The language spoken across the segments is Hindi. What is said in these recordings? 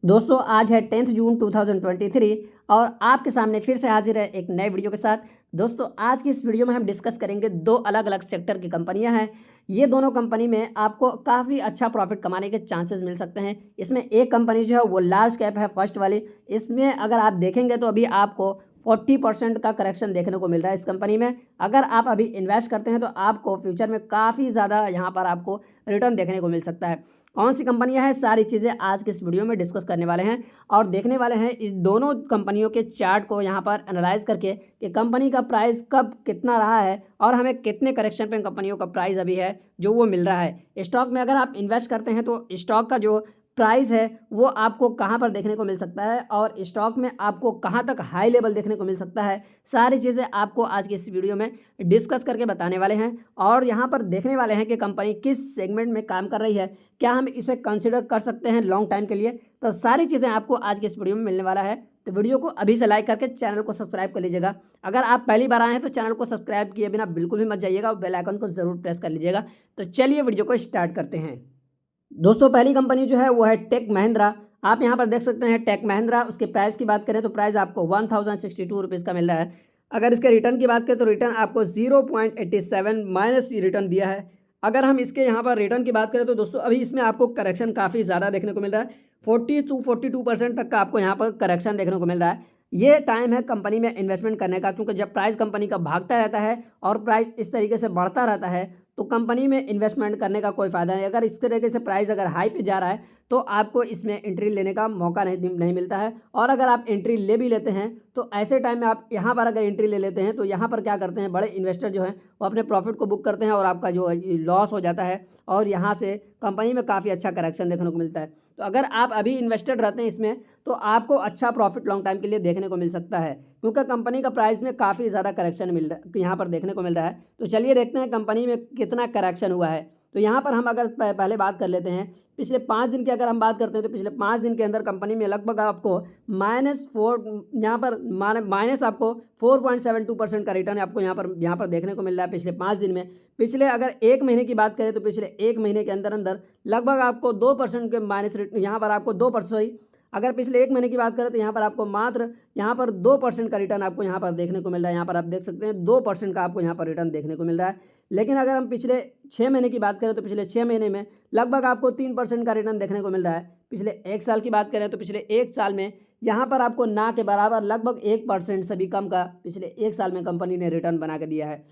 दोस्तों आज है 10 जून 2023 और आपके सामने फिर से हाजिर है एक नए वीडियो के साथ। दोस्तों आज की इस वीडियो में हम डिस्कस करेंगे दो अलग अलग सेक्टर की कंपनियां हैं। ये दोनों कंपनी में आपको काफ़ी अच्छा प्रॉफिट कमाने के चांसेस मिल सकते हैं। इसमें एक कंपनी जो है वो लार्ज कैप है, फर्स्ट वाली। इसमें अगर आप देखेंगे तो अभी आपको 40% का करेक्शन देखने को मिल रहा है इस कंपनी में। अगर आप अभी इन्वेस्ट करते हैं तो आपको फ्यूचर में काफ़ी ज़्यादा यहाँ पर आपको रिटर्न देखने को मिल सकता है। कौन सी कंपनियां हैं, सारी चीज़ें आज के इस वीडियो में डिस्कस करने वाले हैं और देखने वाले हैं इस दोनों कंपनियों के चार्ट को यहाँ पर एनालाइज करके कि कंपनी का प्राइस कब कितना रहा है और हमें कितने करेक्शन पे कंपनियों का प्राइस अभी है जो वो मिल रहा है। स्टॉक में अगर आप इन्वेस्ट करते हैं तो स्टॉक का जो प्राइस है वो आपको कहाँ पर देखने को मिल सकता है और स्टॉक में आपको कहाँ तक हाई लेवल देखने को मिल सकता है, सारी चीज़ें आपको आज की इस वीडियो में डिस्कस करके बताने वाले हैं। और यहाँ पर देखने वाले हैं कि कंपनी किस सेगमेंट में काम कर रही है, क्या हम इसे कंसिडर कर सकते हैं लॉन्ग टाइम के लिए। तो सारी चीज़ें आपको आज की इस वीडियो में मिलने वाला है। तो वीडियो को अभी से लाइक करके चैनल को सब्सक्राइब कर लीजिएगा। अगर आप पहली बार आए हैं तो चैनल को सब्सक्राइब किए बिना बिल्कुल भी मत जाइएगा और बेल आइकन को ज़रूर प्रेस कर लीजिएगा। तो चलिए वीडियो को स्टार्ट करते हैं। दोस्तों पहली कंपनी जो है वो है टेक महिंद्रा। आप यहाँ पर देख सकते हैं टेक महिंद्रा। उसके प्राइस की बात करें तो प्राइस आपको 1062 रुपीज़ का मिल रहा है। अगर इसके रिटर्न की बात करें तो रिटर्न आपको 0.87 माइनस रिटर्न दिया है। अगर हम इसके यहाँ पर रिटर्न की बात करें तो दोस्तों अभी इसमें आपको करेक्शन काफ़ी ज़्यादा देखने को मिल रहा है। 42% तक का आपको यहाँ पर करेक्शन देखने को मिल रहा है। ये टाइम है कंपनी में इन्वेस्टमेंट करने का, क्योंकि जब प्राइस कंपनी का भागता रहता है और प्राइस इस तरीके से बढ़ता रहता है तो कंपनी में इन्वेस्टमेंट करने का कोई फ़ायदा नहीं। अगर इस तरीके से प्राइस अगर हाई पे जा रहा है तो आपको इसमें एंट्री लेने का मौका नहीं मिलता है। और अगर आप एंट्री ले भी लेते हैं तो ऐसे टाइम में आप यहाँ पर अगर एंट्री ले लेते हैं तो यहाँ पर क्या करते हैं, बड़े इन्वेस्टर जो हैं वो अपने प्रॉफिट को बुक करते हैं और आपका जो लॉस हो जाता है और यहाँ से कंपनी में काफ़ी अच्छा करेक्शन देखने को मिलता है। तो अगर आप अभी इन्वेस्टेड रहते हैं इसमें तो आपको अच्छा प्रॉफिट लॉन्ग टाइम के लिए देखने को मिल सकता है, क्योंकि कंपनी का प्राइस में काफ़ी ज़्यादा करेक्शन मिल रहा यहाँ पर देखने को मिल रहा है। तो चलिए देखते हैं कंपनी में कितना करेक्शन हुआ है। तो यहाँ पर हम अगर पहले बात कर लेते हैं पिछले 5 दिन की, अगर हम बात करते हैं तो पिछले 5 दिन के अंदर कंपनी में लगभग आपको -4 यहाँ पर माइनस आपको 4.72% का रिटर्न आपको यहाँ पर देखने को मिल रहा है पिछले 5 दिन में। पिछले अगर एक महीने की बात करें तो पिछले एक महीने के अंदर अंदर लगभग आपको 2% के माइनस यहाँ पर आपको 2%, अगर पिछले एक महीने की बात करें तो यहाँ पर आपको मात्र यहाँ पर 2% का रिटर्न आपको यहाँ पर देखने को मिल रहा है। यहाँ पर आप देख सकते हैं 2% का आपको यहाँ पर रिटर्न देखने को मिल रहा है। लेकिन अगर हम पिछले 6 महीने की बात करें तो पिछले 6 महीने में लगभग आपको 3% का रिटर्न देखने को मिल रहा है। पिछले एक साल की बात करें तो पिछले एक साल में यहाँ पर आपको ना के बराबर लगभग 1% से भी कम का पिछले एक साल में कंपनी ने रिटर्न बना के दिया है।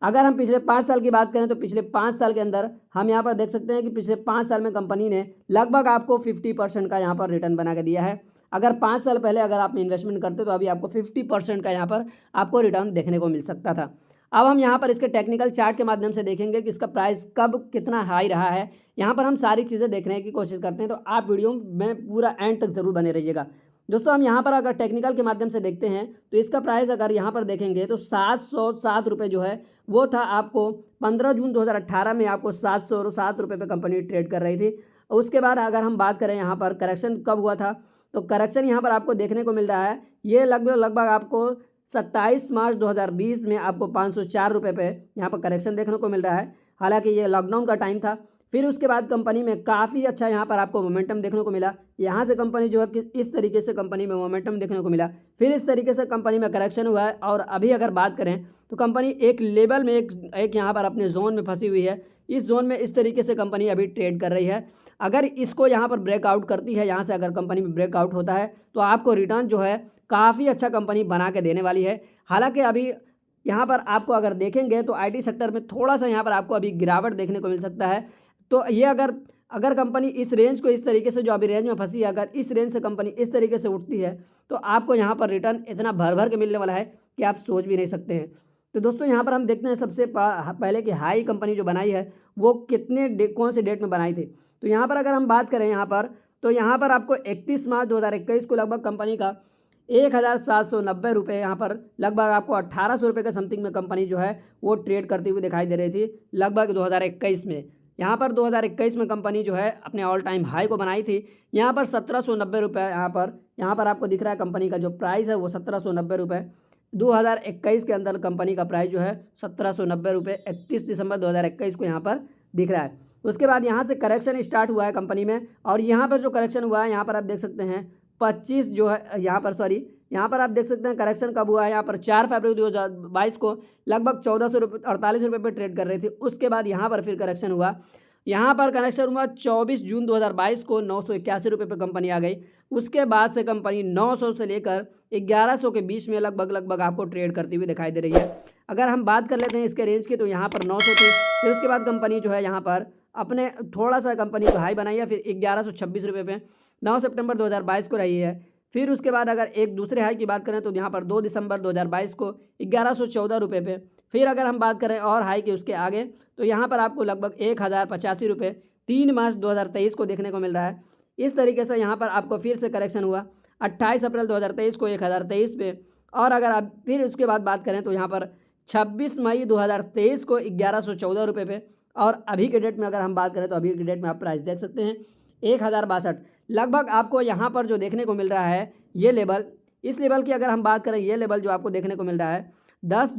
अगर हम पिछले 5 साल की बात करें तो पिछले 5 साल के अंदर हम यहाँ पर देख सकते हैं कि पिछले 5 साल में कंपनी ने लगभग आपको 50% का यहाँ पर रिटर्न बना के दिया है। अगर 5 साल पहले अगर आप इन्वेस्टमेंट करते तो अभी आपको 50% का यहाँ पर आपको रिटर्न देखने को मिल सकता था। अब हम यहाँ पर इसके टेक्निकल चार्ट के माध्यम से देखेंगे कि इसका प्राइस कब कितना हाई रहा है। यहाँ पर हम सारी चीज़ें देखने की कोशिश करते हैं, तो आप वीडियो में पूरा एंड तक ज़रूर बने रहिएगा। दोस्तों हम यहाँ पर अगर टेक्निकल के माध्यम से देखते हैं तो इसका प्राइस अगर यहाँ पर देखेंगे तो 707 रुपये जो है वो था आपको 15 जून 2018 में आपको 707 रुपये पे कंपनी ट्रेड कर रही थी। उसके बाद अगर हम बात करें यहाँ पर करेक्शन कब हुआ था तो करेक्शन यहाँ पर आपको देखने को मिल रहा है, ये लगभग आपको 27 मार्च 2020 में आपको 504 रुपये पे यहाँ पर करेक्शन देखने को मिल रहा है। हालांकि ये लॉकडाउन का टाइम था। फिर उसके बाद कंपनी में काफ़ी अच्छा यहाँ पर आपको मोमेंटम देखने को मिला। यहाँ से कंपनी जो है कि इस तरीके से कंपनी में मोमेंटम देखने को मिला, फिर इस तरीके से कंपनी में करेक्शन हुआ है और अभी अगर बात करें तो कंपनी एक लेवल में एक यहाँ पर अपने जोन में फंसी हुई है। इस जोन में इस तरीके से कंपनी अभी ट्रेड कर रही है। अगर इसको यहाँ पर ब्रेकआउट करती है, यहाँ से अगर कंपनी में ब्रेकआउट होता है तो आपको रिटर्न जो है काफ़ी अच्छा कंपनी बना के देने वाली है। हालांकि अभी यहाँ पर आपको अगर देखेंगे तो आईटी सेक्टर में थोड़ा सा यहाँ पर आपको अभी गिरावट देखने को मिल सकता है। तो ये अगर कंपनी इस रेंज को इस तरीके से जो अभी रेंज में फंसी है, अगर इस रेंज से कंपनी इस तरीके से उठती है तो आपको यहाँ पर रिटर्न इतना भर भर के मिलने वाला है कि आप सोच भी नहीं सकते हैं। तो दोस्तों यहाँ पर हम देखते हैं सबसे पहले कि हाई कंपनी जो बनाई है वो कौन से डेट में बनाई थी। तो यहाँ पर अगर हम बात करें यहाँ पर तो यहाँ पर आपको 31 मार्च 2021 को लगभग कंपनी का 1790 रुपये, यहाँ पर लगभग आपको 1800 रुपये के समथिंग में कंपनी जो है वो ट्रेड करती हुई दिखाई दे रही थी लगभग 2021 में। यहाँ पर 2021 में कंपनी जो है अपने ऑल टाइम हाई को बनाई थी। यहाँ पर 1790 रुपये यहाँ पर आपको दिख रहा है कंपनी का जो प्राइस है वो 1790 रुपये 2021 के अंदर कंपनी का प्राइस जो है 1790 रुपये 31 दिसंबर 2021 को यहाँ पर दिख रहा है। उसके बाद यहाँ से करेक्शन स्टार्ट हुआ है कंपनी में, और यहाँ पर जो करेक्शन हुआ है यहाँ पर आप देख सकते हैं 25 जो है यहाँ पर यहाँ पर आप देख सकते हैं करेक्शन कब हुआ है। यहाँ पर 4 फरवरी 2022 को लगभग 1448 रुपये पर ट्रेड कर रही थी। उसके बाद यहाँ पर फिर करेक्शन हुआ, यहाँ पर करेक्शन हुआ 24 जून 2022 को 981 रुपये पर कंपनी आ गई। उसके बाद से कंपनी 900 से लेकर 1100 के बीच में लगभग आपको ट्रेड करती हुई दिखाई दे रही है। अगर हम बात कर लेते हैं इसके रेंज की, तो यहाँ पर 900 थी, फिर उसके बाद कंपनी जो है यहाँ पर अपने थोड़ा सा कंपनी को हाई बनाई है, फिर 1126 रुपये पे 9 सितंबर 2022 को रही है। फिर उसके बाद अगर एक दूसरे हाई की बात करें तो यहाँ पर 2 दिसंबर 2022 को 1114 रुपये पे। फिर अगर हम बात करें और हाई की उसके आगे, तो यहाँ पर आपको लगभग 1085 रुपये 3 मार्च 2023 को देखने को मिल रहा है। इस तरीके से यहाँ पर आपको फिर से करेक्शन हुआ 28 अप्रैल 2023 को 1023 पे। और अगर आप फिर उसके बाद बात करें तो यहाँ पर 26 मई 2023 को 1114 रुपये पे। और अभी के डेट में अगर हम बात करें तो अभी के डेट में आप प्राइस देख सकते हैं 1062। लगभग आपको यहाँ पर जो देखने को मिल रहा है ये लेवल, इस लेवल की अगर हम बात करें, ये लेवल जो आपको देखने को मिल रहा है 10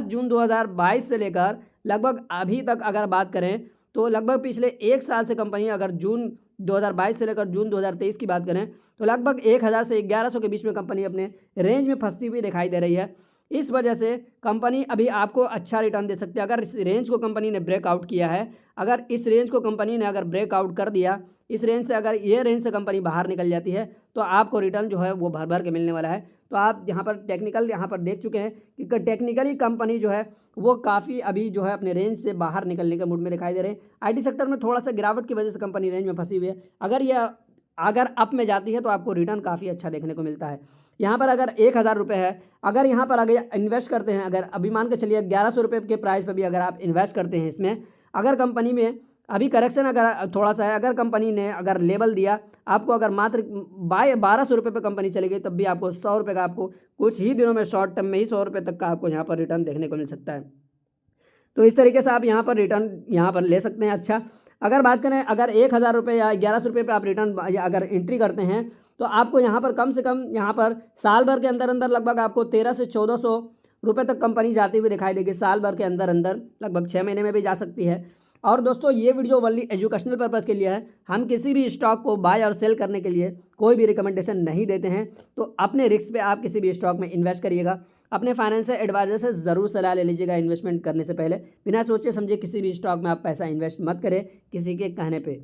जून 2022 से लेकर लगभग अभी तक अगर बात करें तो लगभग पिछले एक साल से कंपनी अगर जून 2022 से लेकर जून 2023 की बात करें तो लगभग 1000 से 1100 के बीच में कंपनी अपने रेंज में फंसती हुई दिखाई दे रही है। इस वजह से कंपनी अभी आपको अच्छा रिटर्न दे सकती है। अगर इस रेंज को कंपनी ने ब्रेकआउट किया है, अगर इस रेंज को कंपनी ने अगर ब्रेकआउट कर दिया, इस रेंज से अगर ये रेंज से कंपनी बाहर निकल जाती है तो आपको रिटर्न जो है वो भर भर के मिलने वाला है। तो आप यहाँ पर टेक्निकल यहाँ पर देख चुके हैं कि टेक्निकली कंपनी जो है वो काफ़ी अभी जो है अपने रेंज से बाहर निकलने के मूड में दिखाई दे रहे हैं। आईटी सेक्टर में थोड़ा सा गिरावट की वजह से कंपनी रेंज में फंसी हुई है। अगर अप में जाती है तो आपको रिटर्न काफ़ी अच्छा देखने को मिलता है। यहाँ पर अगर 1000 रुपये है, अगर यहाँ पर अगर इन्वेस्ट करते हैं, अगर अभी मान के चलिए 1100 रुपये के प्राइस पर भी अगर आप इन्वेस्ट करते हैं इसमें, अगर कंपनी में अभी करेक्शन अगर थोड़ा सा है, अगर कंपनी ने अगर लेवल दिया आपको, अगर मात्र 1200 रुपये पर कंपनी चली गई तब भी आपको 100 रुपये का आपको कुछ ही दिनों में शॉर्ट टर्म में ही 100 रुपये तक का आपको यहाँ पर रिटर्न देखने को मिल सकता है। तो इस तरीके से आप यहाँ पर रिटर्न यहाँ पर ले सकते हैं। अच्छा, अगर बात करें अगर 1000 रुपये या 1100 रुपये पर आप रिटर्न अगर एंट्री करते हैं तो आपको यहाँ पर कम से कम यहाँ पर साल भर के अंदर अंदर लगभग आपको 1300 से 1400 रुपये तक कंपनी जाती हुई दिखाई देगी। साल भर के अंदर अंदर लगभग 6 महीने में भी जा सकती है। और दोस्तों ये वीडियो ओनली एजुकेशनल पर्पज़ के लिए है, हम किसी भी स्टॉक को बाय और सेल करने के लिए कोई भी रिकमेंडेशन नहीं देते हैं। तो अपने रिस्क पे आप किसी भी स्टॉक में इन्वेस्ट करिएगा। अपने फाइनेंशियल एडवाइजर से ज़रूर सलाह ले लीजिएगा इन्वेस्टमेंट करने से पहले। बिना सोचे समझे किसी भी स्टॉक में आप पैसा इन्वेस्ट मत करें किसी के कहने पर।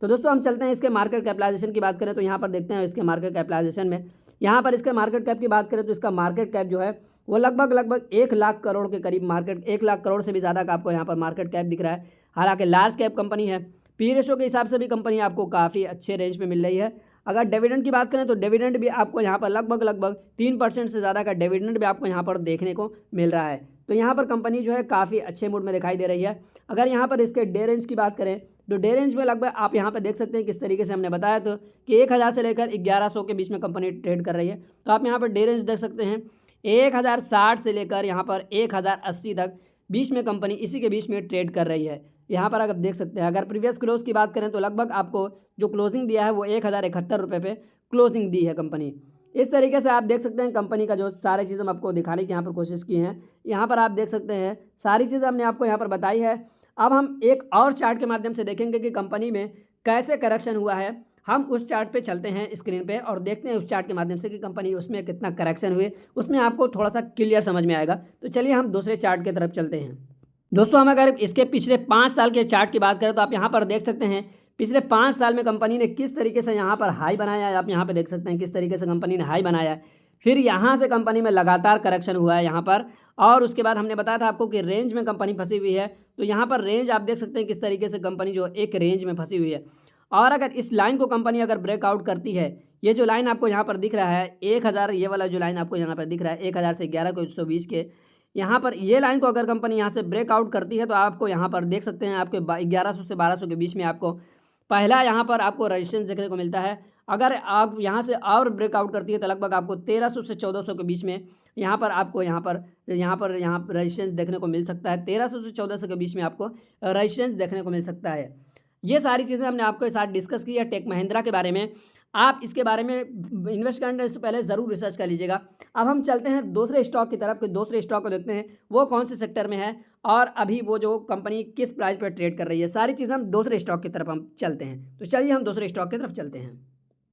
तो दोस्तों हम चलते हैं इसके मार्केट कैपिटलाइजेशन की बात करें तो यहाँ पर देखते हैं इसके मार्केट कैपिटलाइजेशन में, यहाँ पर इसके मार्केट कैप की बात करें तो इसका मार्केट कैप जो है वो लगभग 1 लाख करोड़ के करीब मार्केट, 1 लाख करोड़ से भी ज़्यादा का आपको यहाँ पर मार्केट कैप दिख रहा है। हालांकि लार्ज कैप कंपनी है, पी रेशो के हिसाब से भी कंपनी आपको काफ़ी अच्छे रेंज में मिल रही है। अगर डिविडेंड की बात करें तो डिविडेंड भी आपको यहाँ पर लगभग 3% से ज़्यादा का डिविडेंड भी आपको यहाँ पर देखने को मिल रहा है। तो यहाँ पर कंपनी जो है काफ़ी अच्छे मूड में दिखाई दे रही है। अगर यहाँ पर इसके डे रेंज की बात करें तो डे रेंज में लगभग आप यहाँ पर देख सकते हैं किस तरीके से हमने बताया तो कि 1000 से लेकर 1100 के बीच में कंपनी ट्रेड कर रही है। तो आप यहाँ पर डे रेंज देख सकते हैं 1060 से लेकर यहाँ पर 1080 तक बीच में कंपनी इसी के बीच में ट्रेड कर रही है। यहाँ पर अगर देख सकते हैं, अगर प्रीवियस क्लोज की बात करें तो लगभग आपको जो क्लोजिंग दिया है वो 1071 रुपये पे क्लोजिंग दी है कंपनी। इस तरीके से आप देख सकते हैं कंपनी का जो सारी चीज़ हम आपको दिखाने की यहाँ पर कोशिश की हैं। यहाँ पर आप देख सकते हैं सारी चीज़ हमने आपको यहाँ पर बताई है। अब हम एक और चार्ट के माध्यम से देखेंगे कि कंपनी में कैसे करेक्शन हुआ है। हम उस चार्ट पे चलते हैं स्क्रीन पे और देखते हैं उस चार्ट के माध्यम से कि कंपनी उसमें कितना करेक्शन हुए, उसमें आपको थोड़ा सा क्लियर समझ में आएगा। तो चलिए हम दूसरे चार्ट की तरफ चलते हैं। दोस्तों हम अगर इसके पिछले 5 साल के चार्ट की बात करें तो आप यहाँ पर देख सकते हैं पिछले 5 साल में कंपनी ने किस तरीके से यहाँ पर हाई बनाया है। आप यहाँ पर देख सकते हैं किस तरीके से कंपनी ने हाई बनाया है, फिर यहाँ से कंपनी में लगातार करेक्शन हुआ है यहाँ पर, और उसके बाद हमने बताया था आपको कि रेंज में कंपनी फंसी हुई है। तो यहाँ पर रेंज आप देख सकते हैं किस तरीके से कंपनी जो एक रेंज में फंसी हुई है। और अगर इस लाइन को कंपनी अगर ब्रेकआउट करती है, ये जो लाइन आपको यहाँ पर दिख रहा है 1000, ये वाला जो लाइन आपको यहाँ पर दिख रहा है 1000 से 1120 के, यहाँ पर ये लाइन को अगर कंपनी यहाँ से ब्रेकआउट करती है तो आपको यहाँ पर देख सकते हैं आपके 1100 से 1200 के बीच में आपको पहला यहाँ पर आपको रेजिस्टेंस देखने को मिलता है। अगर आप यहाँ से और ब्रेकआउट करती है तो लगभग आपको 1300 से 1400 के बीच में यहाँ पर आपको यहाँ पर रेजिस्टेंस देखने को मिल सकता है। 1300 से 1400 के बीच में आपको रेजिस्टेंस देखने को मिल सकता है। ये सारी चीज़ें हमने आपके साथ डिस्कस की है टेक महिंद्रा के बारे में। आप इसके बारे में इन्वेस्ट करने से पहले ज़रूर रिसर्च कर लीजिएगा। अब हम चलते हैं दूसरे स्टॉक की तरफ कि दूसरे स्टॉक को देखते हैं वो कौन से सेक्टर में है और अभी वो जो कंपनी किस प्राइस पर ट्रेड कर रही है, सारी चीज़ें हम दूसरे स्टॉक की तरफ हम चलते हैं। तो चलिए हम दूसरे स्टॉक की तरफ चलते हैं।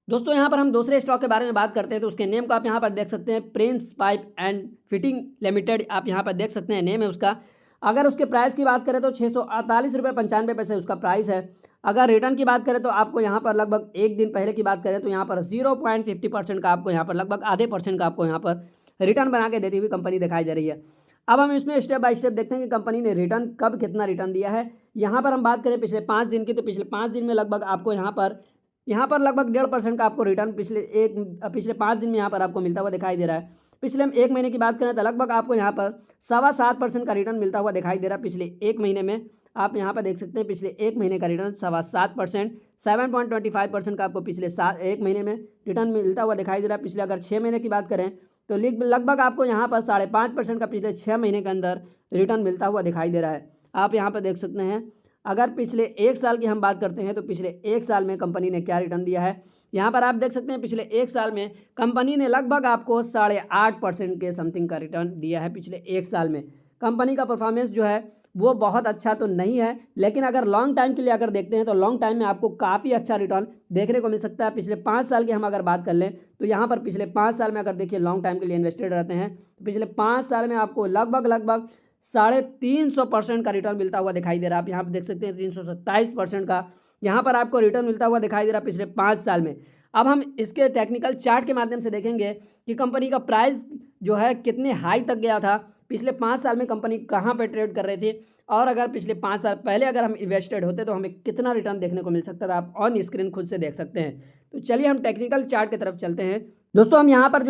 दोस्तों यहाँ पर हम दूसरे स्टॉक के बारे में बात करते हैं, तो उसके नेम को आप यहाँ पर देख सकते हैं, Prince pipe and fitting limited, आप यहाँ पर देख सकते हैं नेम है उसका। अगर उसके प्राइस की बात करें तो 648.95 उसका प्राइस है। अगर रिटर्न की बात करें तो आपको यहाँ पर लगभग एक दिन पहले की बात करें तो यहाँ पर 0.50% का आपको यहाँ पर लगभग आधे % का आपको यहाँ पर रिटर्न बना के देती हुई कंपनी दिखाई दे रही है। अब हम इसमें स्टेप बाय स्टेप देखते हैं कि कंपनी ने रिटर्न कब कितना रिटर्न दिया है। यहाँ पर हम बात करें पिछले 5 दिन की, तो पिछले 5 दिन में लगभग आपको यहाँ पर लगभग 1.5% का आपको रिटर्न पिछले 5 दिन में यहाँ पर आपको मिलता हुआ दिखाई दे रहा है। पिछले हम एक महीने की बात करें तो लगभग आपको यहाँ पर 7.25% का रिटर्न मिलता हुआ दिखाई दे रहा है। पिछले एक महीने में आप यहाँ पर देख सकते हैं, पिछले एक महीने का रिटर्न 7.25%, 7.25% का आपको पिछले एक महीने में रिटर्न मिलता हुआ दिखाई दे रहा है। पिछले अगर 6 महीने की बात करें तो लगभग आपको यहाँ पर 5.5% का पिछले 6 महीने के अंदर रिटर्न मिलता हुआ दिखाई दे रहा है। आप यहाँ पर देख सकते हैं। अगर पिछले एक साल की हम बात करते हैं तो पिछले एक साल में कंपनी ने क्या रिटर्न दिया है, यहाँ पर आप देख सकते हैं। पिछले एक साल में कंपनी ने लगभग आपको 8.5% के समथिंग का रिटर्न दिया है। पिछले एक साल में कंपनी का परफॉर्मेंस जो है वो बहुत अच्छा तो नहीं है, लेकिन अगर लॉन्ग टाइम के लिए अगर देखते हैं तो लॉन्ग टाइम में आपको काफ़ी अच्छा रिटर्न देखने को मिल सकता है। पिछले 5 साल की हम अगर बात कर लें तो यहाँ पर पिछले 5 साल में अगर देखिए लॉन्ग टाइम के लिए इन्वेस्टेड रहते हैं तो पिछले 5 साल में आपको लगभग 350% का रिटर्न मिलता हुआ दिखाई दे रहा है। आप यहाँ पर देख सकते हैं 327% का यहाँ पर आपको रिटर्न मिलता हुआ दिखाई दे रहा है पिछले 5 साल में। अब हम इसके टेक्निकल चार्ट के माध्यम से देखेंगे कि कंपनी का प्राइस जो है कितने हाई तक गया था, पिछले 5 साल में कंपनी कहाँ पे ट्रेड कर रही थी, और अगर पिछले 5 साल पहले अगर हम इन्वेस्टेड होते तो हमें कितना रिटर्न देखने को मिल सकता था। आप ऑन स्क्रीन खुद से देख सकते हैं। तो चलिए हम टेक्निकल चार्ट की तरफ चलते हैं। दोस्तों हम यहाँ पर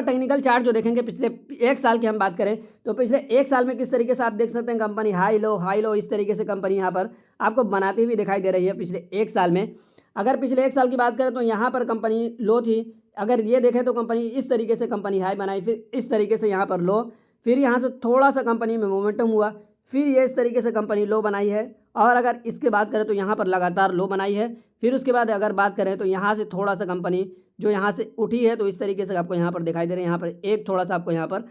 टेक्निकल चार्ट जो देखेंगे, पिछले एक साल की हम बात करें तो पिछले एक साल में किस तरीके से आप देख सकते हैं कंपनी हाई लो इस तरीके से कंपनी यहाँ पर आपको बनाती हुई दिखाई दे रही है। पिछले एक साल में अगर पिछले एक साल की बात करें तो यहाँ पर कंपनी लो थी। अगर ये देखें तो कंपनी इस तरीके से कंपनी हाई बनाई, फिर इस तरीके से यहाँ पर लो, फिर यहाँ से थोड़ा सा कंपनी में मोमेंटम हुआ, फिर ये इस तरीके से कंपनी लो बनाई है। और अगर इसके बात करें तो यहाँ पर लगातार लो बनाई है। फिर उसके बाद अगर बात करें तो यहाँ से थोड़ा सा कंपनी जो यहाँ से उठी है, तो इस तरीके से आपको यहाँ पर दिखाई दे रहे हैं। यहाँ पर एक थोड़ा सा आपको यहाँ पर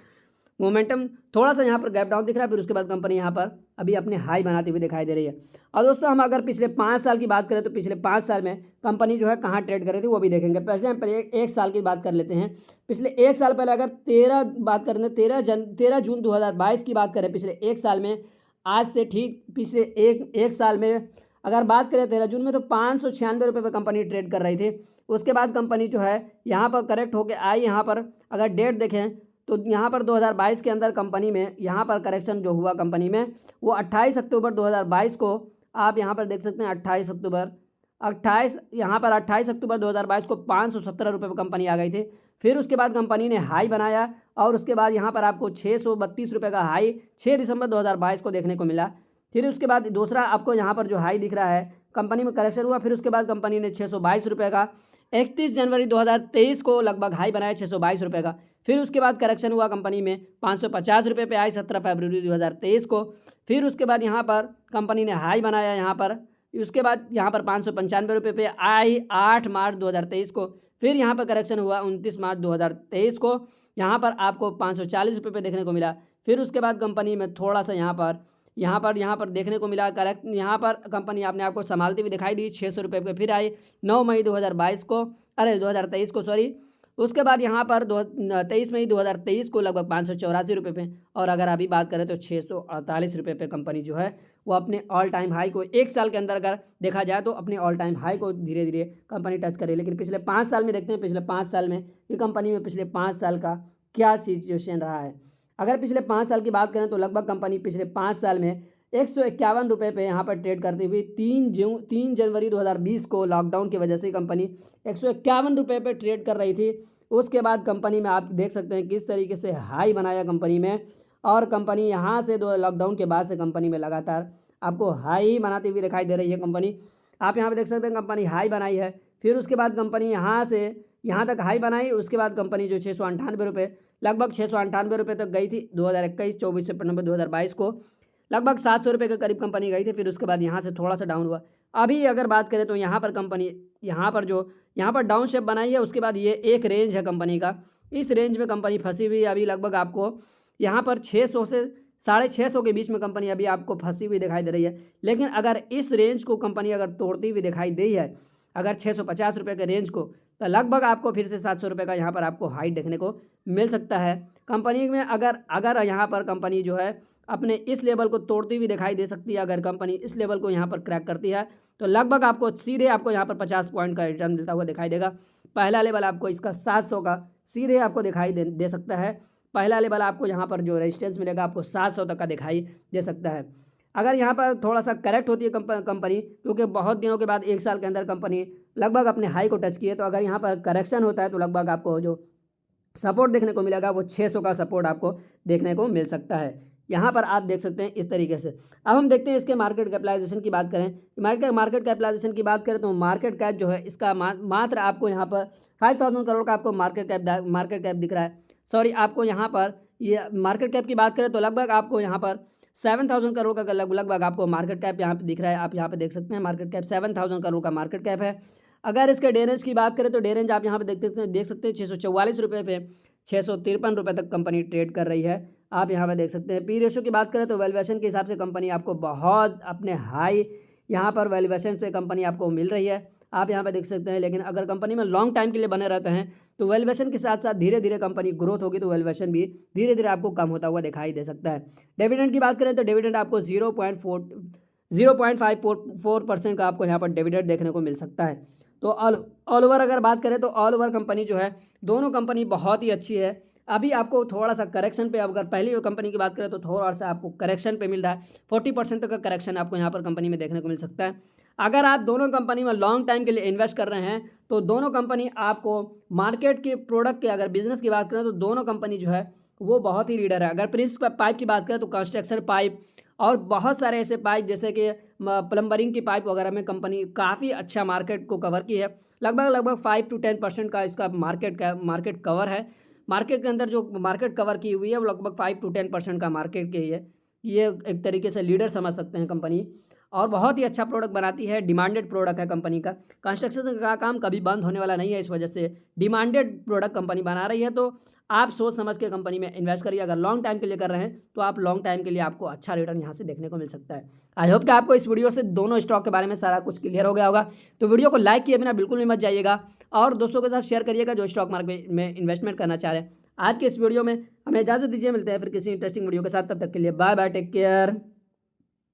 मोमेंटम, थोड़ा सा यहाँ पर गैप डाउन दिख रहा है। फिर उसके बाद कंपनी यहाँ पर अभी अपने हाई बनाती हुई दिखाई दे रही है। और दोस्तों हम अगर पिछले 5 साल की बात करें तो पिछले 5 साल में कंपनी जो है कहाँ ट्रेड कर रही थी वो भी देखेंगे। पहले हम एक साल की बात कर लेते हैं। पिछले एक साल पहले अगर 13 जून 2022 की बात करें, पिछले एक साल में आज से ठीक पिछले एक साल में अगर बात करें 13 जून में, तो 596 रुपये पर कंपनी ट्रेड कर रही थी। उसके बाद कंपनी जो है यहाँ पर करेक्ट होकर आई। यहाँ पर अगर डेट देखें तो यहाँ पर 2022 के अंदर कंपनी में यहाँ पर करेक्शन जो हुआ कंपनी में वो 28 अक्टूबर 2022 को आप यहाँ पर देख सकते हैं। 28 अक्टूबर 2022 को 517 रुपये पर कंपनी आ गई थी। फिर उसके बाद कंपनी ने हाई बनाया और उसके बाद यहाँ पर आपको 632 रुपये का हाई 6 दिसंबर 2022 को देखने को मिला। फिर उसके बाद दूसरा आपको यहाँ पर जो हाई दिख रहा है कंपनी में करेक्शन हुआ। फिर उसके बाद कंपनी ने 622 रुपये का 31 जनवरी 2023 को लगभग हाई बनाया 622 रुपये का। फिर उसके बाद करेक्शन हुआ कंपनी में 550 रुपये पे आई 17 फरवरी 2023 को। फिर उसके बाद यहाँ पर कंपनी ने हाई बनाया यहाँ पर, उसके बाद यहाँ पर 595 रुपये पे आई 8 मार्च 2023 को। फिर यहाँ पर करेक्शन हुआ 29 मार्च 2023 को, यहाँ पर आपको 540 रुपये पे देखने को मिला। फिर उसके बाद कंपनी में थोड़ा सा यहाँ पर देखने को मिला करेक्ट, यहाँ पर कंपनी अपने आप को संभालती हुई दिखाई दी 600 रुपये पे। फिर आई 9 मई 2023 को सॉरी। उसके बाद यहाँ पर 23 मई 2023 को लगभग 584 रुपये पे। और अगर अभी बात करें तो 648 रुपये पे कंपनी जो है वो अपने ऑल टाइम हाई को एक साल के अंदर अगर देखा जाए तो अपने ऑल टाइम हाई को धीरे धीरे कंपनी टच करे। लेकिन पिछले 5 साल में देखते हैं, पिछले 5 साल में ये कंपनी में पिछले 5 साल का क्या सिचुएशन रहा है। अगर पिछले 5 साल की बात करें तो लगभग कंपनी पिछले 5 साल में 151 रुपये पे यहाँ पर ट्रेड करती हुई 3 जनवरी 2020 को लॉकडाउन की वजह से कंपनी 151 रुपये पे ट्रेड कर रही थी। उसके बाद कंपनी में आप देख सकते हैं किस तरीके से हाई बनाया कंपनी में, और कंपनी यहाँ से लॉकडाउन के बाद से कंपनी में लगातार आपको हाई बनाती हुई दिखाई दे रही है कंपनी। आप यहाँ पर देख सकते हैं कंपनी हाई बनाई है। फिर उसके बाद कंपनी यहाँ से यहाँ तक हाई बनाई। उसके बाद कंपनी जो 698 रुपये लगभग 698 रुपये तक गई थी 2021 24 सितंबर 2022 को, लगभग 700 रुपये के करीब कंपनी गई थी। फिर उसके बाद यहाँ से थोड़ा सा डाउन हुआ। अभी अगर बात करें तो यहाँ पर कंपनी यहाँ पर डाउन शेप बनाई है। उसके बाद ये एक रेंज है कंपनी का, इस रेंज में कंपनी फंसी हुई है। अभी लगभग आपको यहाँ पर 600 से 650 के बीच में कंपनी अभी आपको फंसी हुई दिखाई दे रही है। लेकिन अगर इस रेंज को कंपनी अगर तोड़ती हुई दिखाई दी है, अगर 650 रुपये के रेंज को, तो लगभग आपको फिर से 700 रुपये का यहाँ पर आपको हाई देखने को मिल सकता है। कंपनी में अगर अगर यहाँ पर कंपनी जो है अपने इस लेवल को तोड़ती हुई दिखाई दे सकती है, अगर कंपनी इस लेवल को यहाँ पर क्रैक करती है तो लगभग आपको सीधे आपको यहाँ पर 50 पॉइंट का रिटर्न मिलता हुआ दिखाई देगा। पहला लेवल आपको इसका 700 का सीधे आपको दिखाई दे सकता है। पहला लेवल आपको यहाँ पर जो रेजिस्टेंस मिलेगा आपको 700 तक का दिखाई दे सकता है। अगर यहाँ पर थोड़ा सा करेक्ट होती है कंपनी, क्योंकि बहुत दिनों के बाद 1 साल के अंदर कंपनी लगभग अपने हाई को टच की है, तो अगर यहाँ पर करेक्शन होता है तो लगभग आपको जो सपोर्ट देखने को मिलेगा वो 600 का सपोर्ट आपको देखने को मिल सकता है। यहाँ पर आप देख सकते हैं इस तरीके से। अब हम देखते हैं इसके मार्केट कैपिटलाइजेशन की बात करें। मार्केट कैपिटलाइजेशन की बात करें तो मार्केट कैप जो है इसका मात्र आपको यहाँ पर 5000 करोड़ का आपको मार्केट कैप दिख रहा है। सॉरी, आपको यहाँ पर ये मार्केट कैप की बात करें तो लगभग आपको यहाँ पर 7000 करोड़ का लगभग आपको मार्केट कैप यहाँ पे दिख रहा है। आप यहाँ पे देख सकते हैं मार्केट कैप 7000 करोड़ का मार्केट कैप है। अगर इसके डे रेंज की बात करें तो डे रेंज आप यहाँ पे देख सकते हैं 644 रुपये पे 653 रुपये तक कंपनी ट्रेड कर रही है। आप यहाँ पे देख सकते हैं। पी रेशो की बात करें तो वैल्यूएशन के हिसाब से कंपनी आपको बहुत अपने हाई यहाँ पर वैल्यूएशन पे कंपनी आपको मिल रही है, आप यहाँ पे देख सकते हैं। लेकिन अगर कंपनी में लॉन्ग टाइम के लिए बने रहते हैं तो वैल्यूएशन के साथ साथ धीरे धीरे कंपनी ग्रोथ होगी तो वैल्यूएशन भी धीरे धीरे आपको कम होता हुआ दिखाई दे सकता है। डिविडेंड की बात करें तो डिविडेंड आपको 0.54% का आपको यहाँ पर डिविडेंड देखने को मिल सकता है। तो ऑल ओवर अगर बात करें तो ऑल ओवर कंपनी जो है, दोनों कंपनी बहुत ही अच्छी है। अभी आपको थोड़ा सा करेक्शन पे, अगर पहली कंपनी की बात करें तो थोड़ा सा आपको करेक्शन पे मिल रहा है, 40% तक का करेक्शन आपको यहाँ पर कंपनी में देखने को मिल सकता है। अगर आप दोनों कंपनी में लॉन्ग टाइम के लिए इन्वेस्ट कर रहे हैं तो दोनों कंपनी आपको मार्केट के प्रोडक्ट के, अगर बिजनेस की बात करें तो दोनों कंपनी जो है वो बहुत ही लीडर है। अगर प्रिंस पाइप की बात करें तो कंस्ट्रक्शन पाइप और बहुत सारे ऐसे पाइप जैसे कि प्लम्बरिंग की पाइप वगैरह में कंपनी काफ़ी अच्छा मार्केट को कवर की है। लगभग 5 to 10% का इसका मार्केट कवर है। मार्केट के अंदर जो मार्केट कवर की हुई है वो लगभग 5 to 10% का मार्केट की है। ये एक तरीके से लीडर समझ सकते हैं कंपनी, और बहुत ही अच्छा प्रोडक्ट बनाती है। डिमांडेड प्रोडक्ट है कंपनी का। कंस्ट्रक्शन का काम कभी बंद होने वाला नहीं है, इस वजह से डिमांडेड प्रोडक्ट कंपनी बना रही है। तो आप सोच समझ के कंपनी में इन्वेस्ट करिए। अगर लॉन्ग टाइम के लिए कर रहे हैं तो आप लॉन्ग टाइम के लिए आपको अच्छा रिटर्न यहाँ से देखने को मिल सकता है। आई होप कि आपको इस वीडियो से दोनों स्टॉक के बारे में सारा कुछ क्लियर हो गया होगा। तो वीडियो को लाइक किए बिना बिल्कुल भी मत जाइएगा और दोस्तों के साथ शेयर करिएगा जो स्टॉक मार्केट में इन्वेस्टमेंट करना चाह रहे हैं। आज के इस वीडियो में हमें इजाज़त दीजिए, मिलते हैं फिर किसी इंटरेस्टिंग वीडियो के साथ। तब तक के लिए बाय बाय, टेक केयर।